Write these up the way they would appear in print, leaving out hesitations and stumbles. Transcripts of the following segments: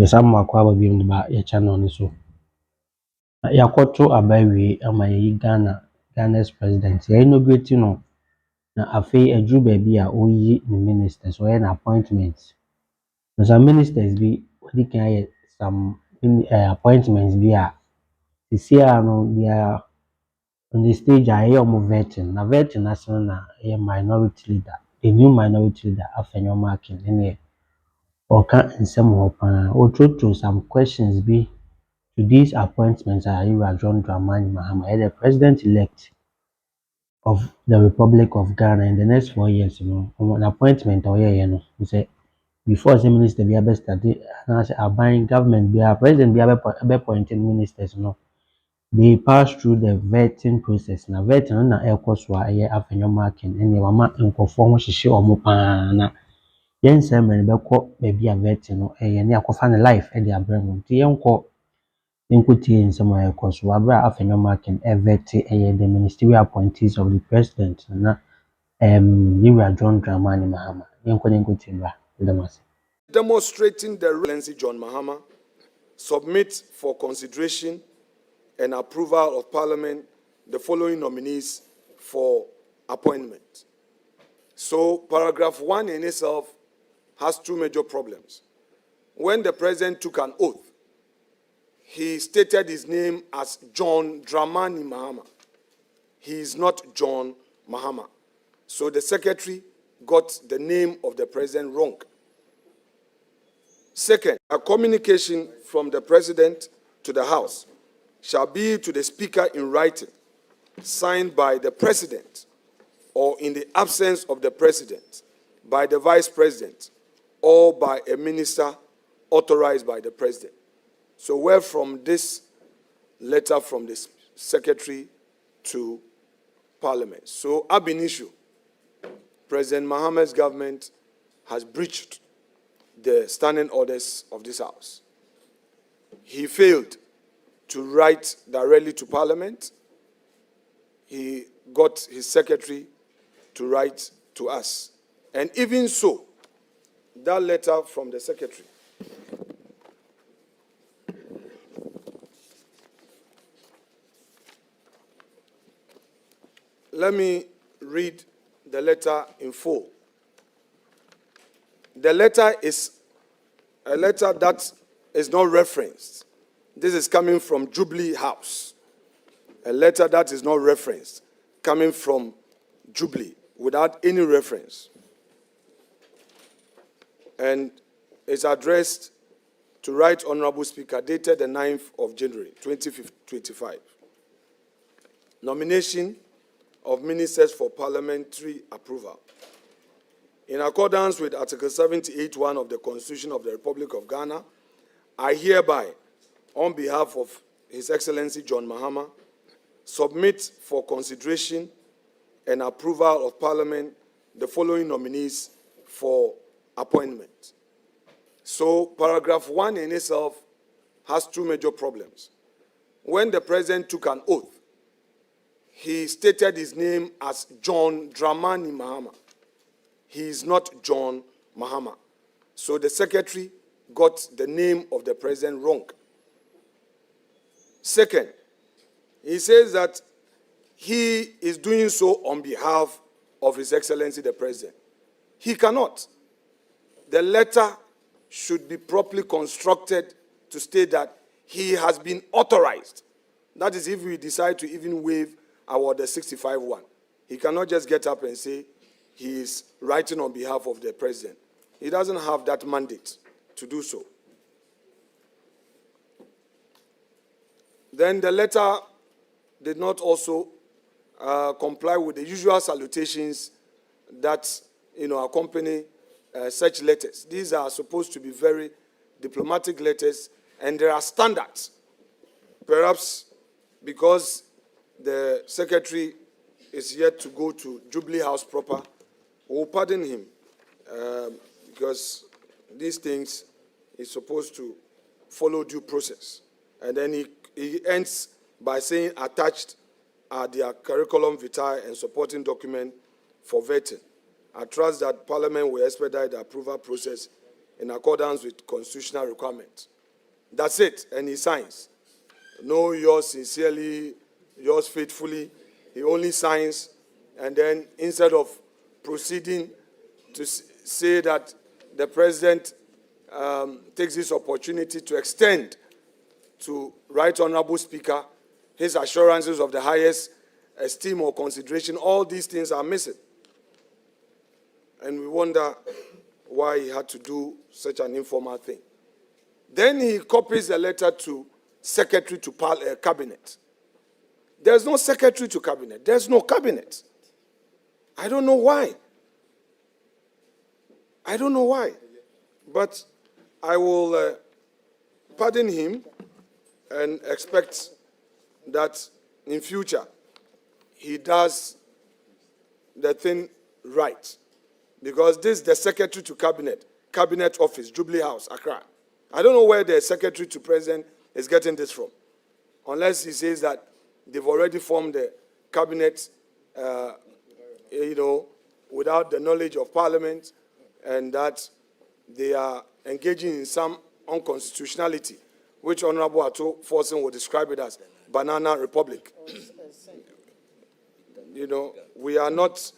some Makwaba being about your channel so. Yakoto Abawi ama Ghana's president. Ya inaugurate no na afei aduru baabi a oyi ne ministers or an appointment. Na some ministers bi odi kan some appointments bi a no they are on the stage a vetting. Na vetting national na minority leader. The new minority leader Afenyo Markins in or can some or through some questions be to these appointments are John Dramani Mahama, the president-elect of the Republic of Ghana in the next 4 years, an appointment or he said before the minister be able study and buying government be a president be appointing ministers, they pass through the vetting process. Now vetting na ekoswa Afenyo Markins and wama nkofo hihye omo pa na yensem men beko be a vetting no ne akofa ne life e dey abrem ti yenko inkutie in some way because Wabra Afenyo Markins evete the ministerial appointees of the president na John Dramani Mahama. Demonstrating the relevancy John Mahama submit for consideration and approval of Parliament the following nominees for appointment. So paragraph 1 in itself has two major problems. When the president took an oath, he stated his name as John Dramani Mahama. He is not John Mahama. So the secretary got the name of the president wrong. Second, a communication from the president to the House shall be to the speaker in writing, signed by the president, or in the absence of the president, by the vice president, or by a minister authorized by the president. So where from this letter from the secretary to Parliament. So ab initio, President Mahama's government has breached the standing orders of this House. He failed to write directly to Parliament. He got his secretary to write to us. And even so, that letter from the secretary let me read the letter in full. The letter is a letter that is not referenced. This is coming from Jubilee House. A letter that is not referenced, coming from Jubilee, without any reference. And it's addressed to Right Honorable Speaker, dated the 9th of January, 2025. Nomination of ministers for parliamentary approval. In accordance with Article 78(1) of the Constitution of the Republic of Ghana, I hereby, on behalf of His Excellency John Mahama, submit for consideration and approval of Parliament the following nominees for appointment. So, paragraph 1 in itself has two major problems. When the president took an oath, he stated his name as John Dramani Mahama. He is not John Mahama. So the secretary got the name of the president wrong. Second, he says that he is doing so on behalf of His Excellency the President. He cannot. The letter should be properly constructed to state that he has been authorized. That is if we decide to even waive our the 65(1). He cannot just get up and say he is writing on behalf of the president. He doesn't have that mandate to do so. Then the letter did not also comply with the usual salutations that accompany such letters. These are supposed to be very diplomatic letters, and there are standards. Perhaps because the secretary is yet to go to Jubilee House proper, we'll pardon him because these things is supposed to follow due process. And then he ends by saying attached are their curriculum vitae and supporting document for vetting. I trust that Parliament will expedite the approval process in accordance with constitutional requirements. That's it, and he signs. No, yours sincerely, yours faithfully. He only signs, and then instead of proceeding to say that the president takes this opportunity to extend to Right Honorable Speaker his assurances of the highest esteem or consideration, all these things are missing. And we wonder why he had to do such an informal thing. Then he copies a letter to Secretary to Cabinet. There's no Secretary to Cabinet. There's no Cabinet. I don't know why. I don't know why. But I will pardon him and expect that in future he does the thing right. Because this is the Secretary to Cabinet Office, Jubilee House, Accra. I don't know where the Secretary to President is getting this from. Unless he says that they've already formed the cabinet, without the knowledge of Parliament, and that they are engaging in some unconstitutionality, which Honorable Ato Forson will describe it as banana republic. We are not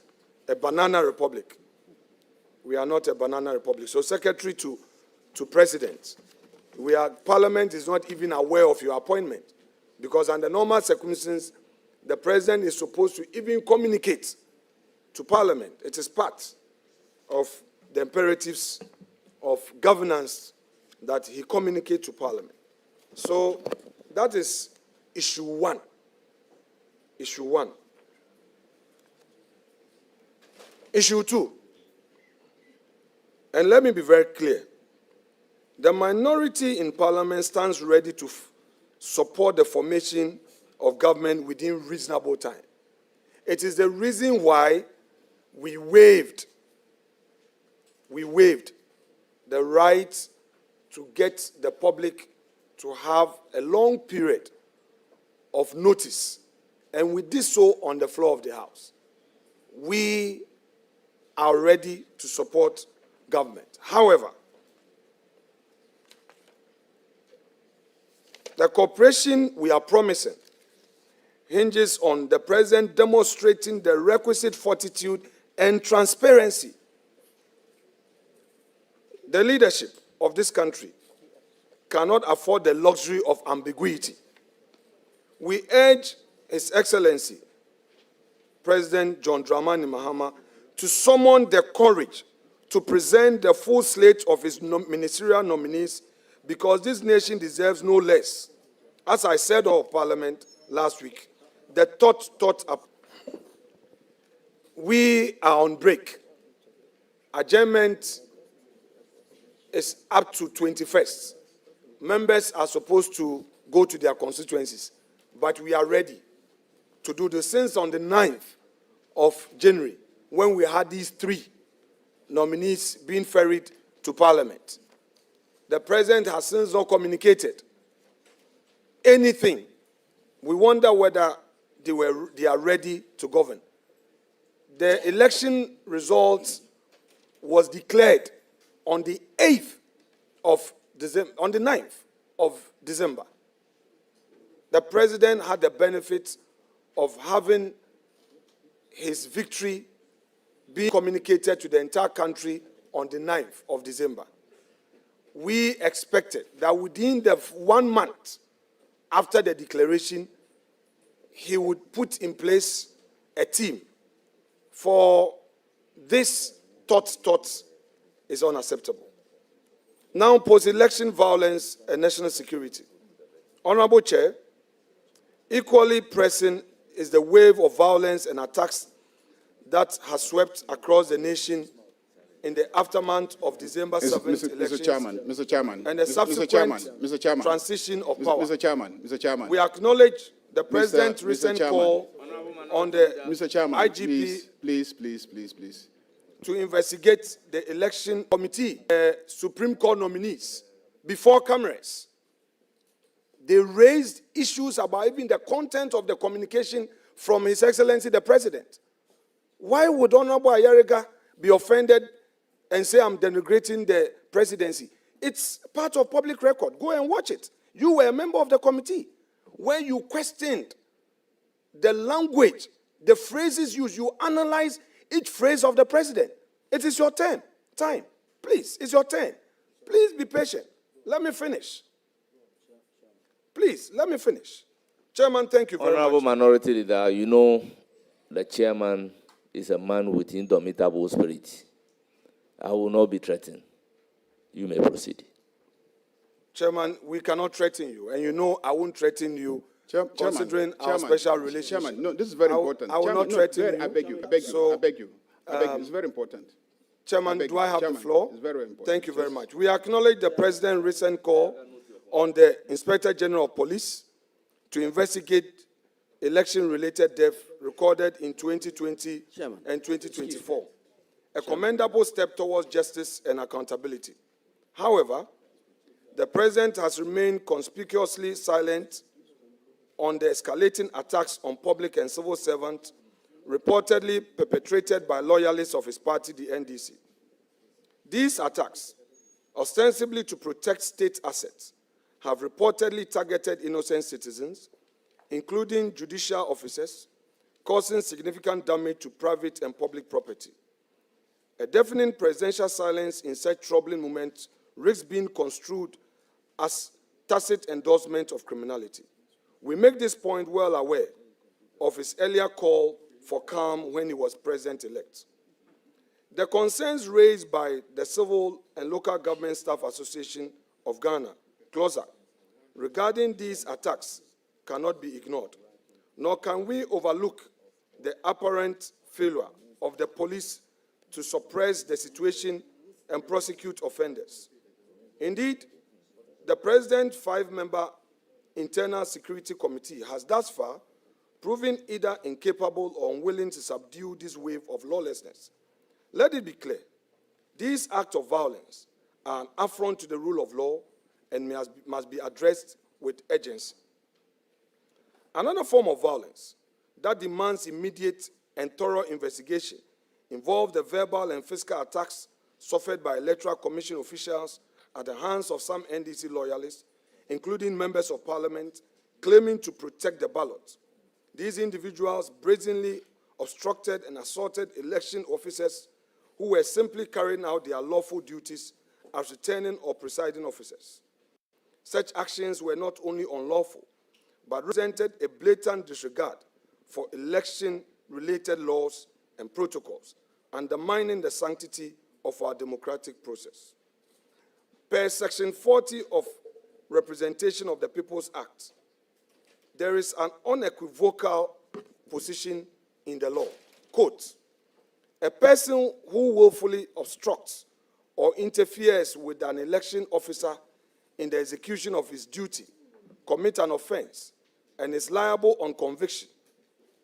a banana republic. We are not a banana republic. So Secretary to President, Parliament is not even aware of your appointment, because under normal circumstances, the President is supposed to even communicate to Parliament. It is part of the imperatives of governance that he communicate to Parliament. So that is issue one. Issue one. Issue two. And let me be very clear. The minority in Parliament stands ready to support the formation of government within reasonable time. It is the reason why we waived the right to get the public to have a long period of notice. And we did so on the floor of the House. We are ready to support government. However, the cooperation we are promising hinges on the President demonstrating the requisite fortitude and transparency. The leadership of this country cannot afford the luxury of ambiguity. We urge His Excellency, President John Dramani Mahama, to summon the courage to present the full slate of his ministerial nominees, because this nation deserves no less. As I said of Parliament last week, the thought up. We are on break. Adjournment is up to 21st. Members are supposed to go to their constituencies, but we are ready to do this since on the 9th of January, when we had these 3 nominees being ferried to Parliament. The President has since not communicated anything. We wonder whether they are ready to govern. The election results was declared on the 8th of December, on the 9th of December. The President had the benefit of having his victory being communicated to the entire country on the 9th of December. We expected that within the 1 month after the declaration, he would put in place a team. For this thought is unacceptable. Now, post-election violence and national security. Honorable Chair, equally pressing is the wave of violence and attacks that has swept across the nation in the aftermath of December 7th elections. Mr. Chairman, and the subsequent transition of power. Mr. Chairman. We acknowledge the President's recent call on the Mr. Chairman, IGP please. to investigate the election committee, Supreme Court nominees, before cameras. They raised issues about even the content of the communication from His Excellency the President. Why would Honorable Ayariga be offended and say I'm denigrating the presidency? It's part of public record. Go and watch it. You were a member of the committee where you questioned the language, the phrases used. You analyze each phrase of the president. It is your turn. Time. Please, it's your turn. Please be patient. Let me finish. Please, let me finish. Chairman, thank you very much. Honorable Minority Leader, you know the chairman is a man with indomitable spirit. I will not be threatened. You may proceed. Chairman, we cannot threaten you, and you know I won't threaten you, considering our special relationship. Chairman, no, this is very important. I will Chairman, not threaten you. I beg you, So, I beg you. It's very important. Chairman, do I have the floor? It's very important. Thank you very much. We acknowledge the President's recent call on the Inspector General of Police to investigate election-related deaths recorded in 2020 and 2024, a commendable step towards justice and accountability. However, the President has remained conspicuously silent on the escalating attacks on public and civil servants reportedly perpetrated by loyalists of his party, the NDC. These attacks, ostensibly to protect state assets, have reportedly targeted innocent citizens, including judicial officers, causing significant damage to private and public property. A deafening presidential silence in such troubling moments risks being construed as tacit endorsement of criminality. We make this point well aware of his earlier call for calm when he was president-elect. The concerns raised by the Civil and Local Government Staff Association of Ghana, CLOSA, regarding these attacks cannot be ignored, nor can we overlook the apparent failure of the police to suppress the situation and prosecute offenders. Indeed, the President's 5-member Internal Security Committee has thus far proven either incapable or unwilling to subdue this wave of lawlessness. Let it be clear, these acts of violence are an affront to the rule of law and must be addressed with urgency. Another form of violence that demands immediate and thorough investigation involves the verbal and physical attacks suffered by Electoral Commission officials at the hands of some NDC loyalists, including members of parliament, claiming to protect the ballot. These individuals brazenly obstructed and assaulted election officers who were simply carrying out their lawful duties as returning or presiding officers. Such actions were not only unlawful, but represented a blatant disregard for election-related laws and protocols, undermining the sanctity of our democratic process. Per Section 40 of Representation of the People's Act, there is an unequivocal position in the law. Quote, a person who willfully obstructs or interferes with an election officer in the execution of his duty commits an offense and is liable on conviction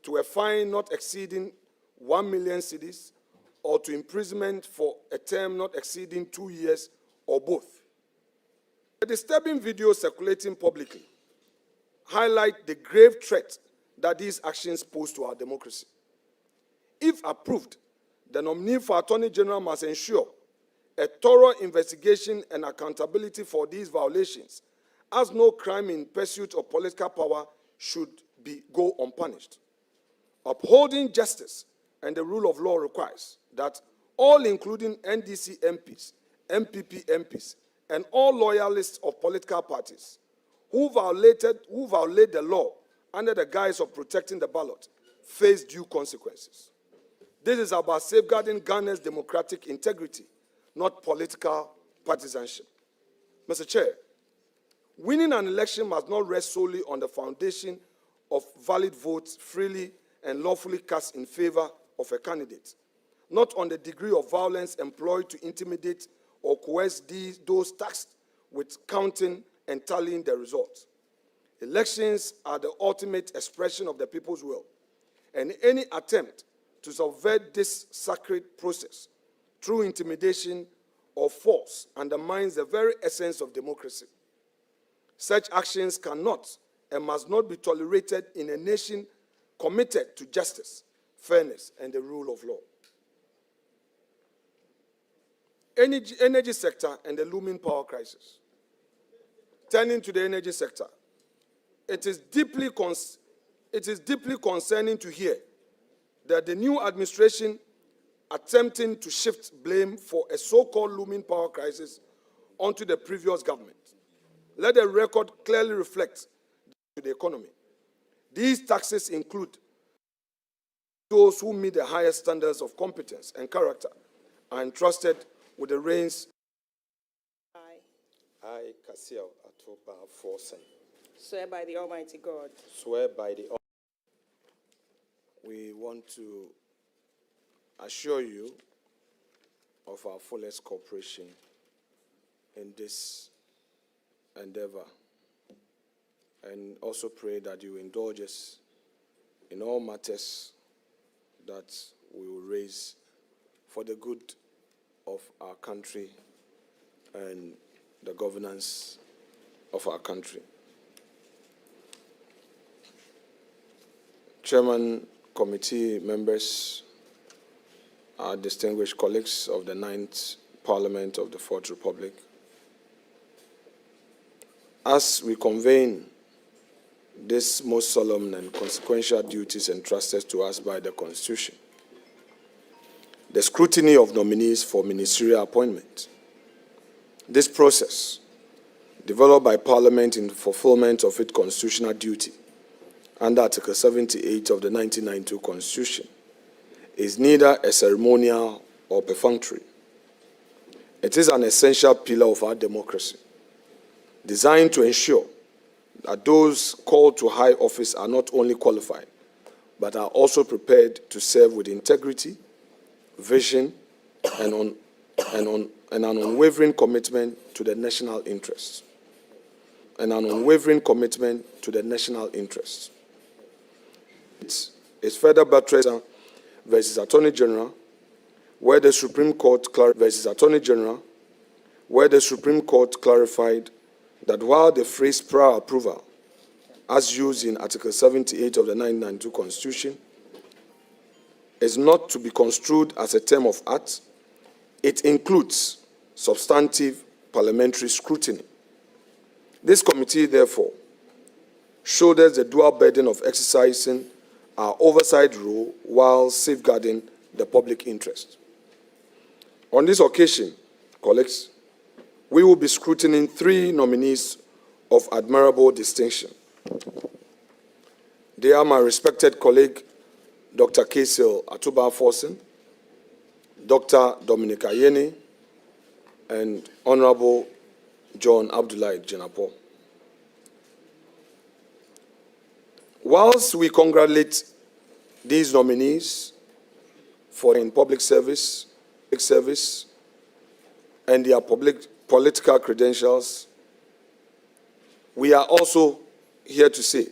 to a fine not exceeding 1 million cedis or to imprisonment for a term not exceeding 2 years or both. The disturbing videos circulating publicly highlight the grave threat that these actions pose to our democracy. If approved, the nominee for Attorney General must ensure a thorough investigation and accountability for these violations, as no crime in pursuit of political power should go unpunished. Upholding justice and the rule of law requires that all, including NDC MPs, MPP MPs, and all loyalists of political parties who violate the law under the guise of protecting the ballot, face due consequences. This is about safeguarding Ghana's democratic integrity, not political partisanship. Mr. Chair, winning an election must not rest solely on the foundation of valid votes freely and lawfully cast in favor of a candidate, not on the degree of violence employed to intimidate or coerce those tasked with counting and tallying the results. Elections are the ultimate expression of the people's will, and any attempt to subvert this sacred process through intimidation or force undermines the very essence of democracy. Such actions cannot and must not be tolerated in a nation committed to justice, fairness, and the rule of law. energy sector and the looming power crisis. Turning to the energy sector, it is deeply concerning to hear that the new administration attempting to shift blame for a so-called looming power crisis onto the previous government. Let the record clearly reflect the economy. These taxes include those who meet the highest standards of competence and character are entrusted with the reins. I, Kasiel Atoba Forson, swear by the Almighty God. swear by the We want to assure you of our fullest cooperation in this endeavor, and also pray that you indulge us in all matters that we will raise for the good of our country and the governance of our country. Chairman, committee members, our distinguished colleagues of the 9th Parliament of the 4th Republic, as we convene this most solemn and consequential duties entrusted to us by the Constitution, the scrutiny of nominees for ministerial appointment. This process, developed by Parliament in fulfillment of its constitutional duty under Article 78 of the 1992 Constitution, is neither a ceremonial or perfunctory. It is an essential pillar of our democracy, designed to ensure that those called to high office are not only qualified, but are also prepared to serve with integrity, vision, and an unwavering commitment to the national interests. It's further buttressed versus Attorney General, where the Supreme Court clarified that while the phrase prior approval, as used in Article 78 of the 1992 Constitution, is not to be construed as a term of art, it includes substantive parliamentary scrutiny. This committee, therefore, shoulders the dual burden of exercising our oversight role while safeguarding the public interest. On this occasion, colleagues, we will be scrutinizing 3 nominees of admirable distinction. They are my respected colleague, Dr. Kasiel Atoba Forson, Dr. Dominic Ayeni, and Honorable John Abdullahi Jenapo. Whilst we congratulate these nominees for in public service and their political credentials, we are also here to say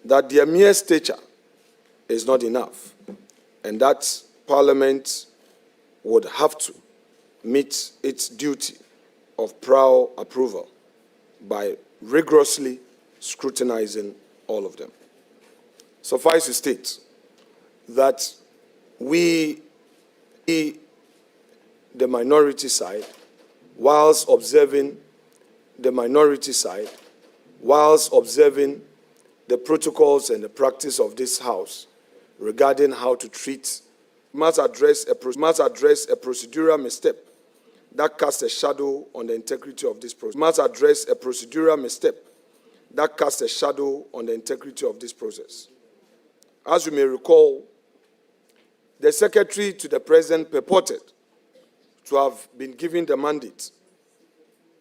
that their mere stature is not enough, and that Parliament would have to meet its duty of prior approval by rigorously scrutinizing all of them. Suffice to state that we, the minority side, whilst observing the protocols and the practice of this House regarding how to treat, must address a procedural misstep that casts a shadow on the integrity of this process. As you may recall, the Secretary to the President purported to have been given the mandate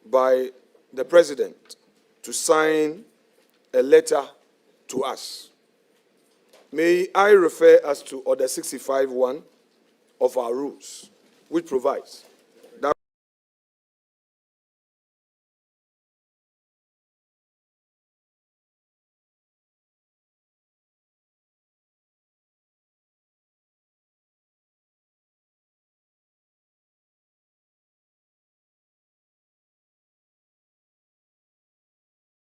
by the President to sign a letter to us. May I refer us to Order 65.1 of our rules, which provides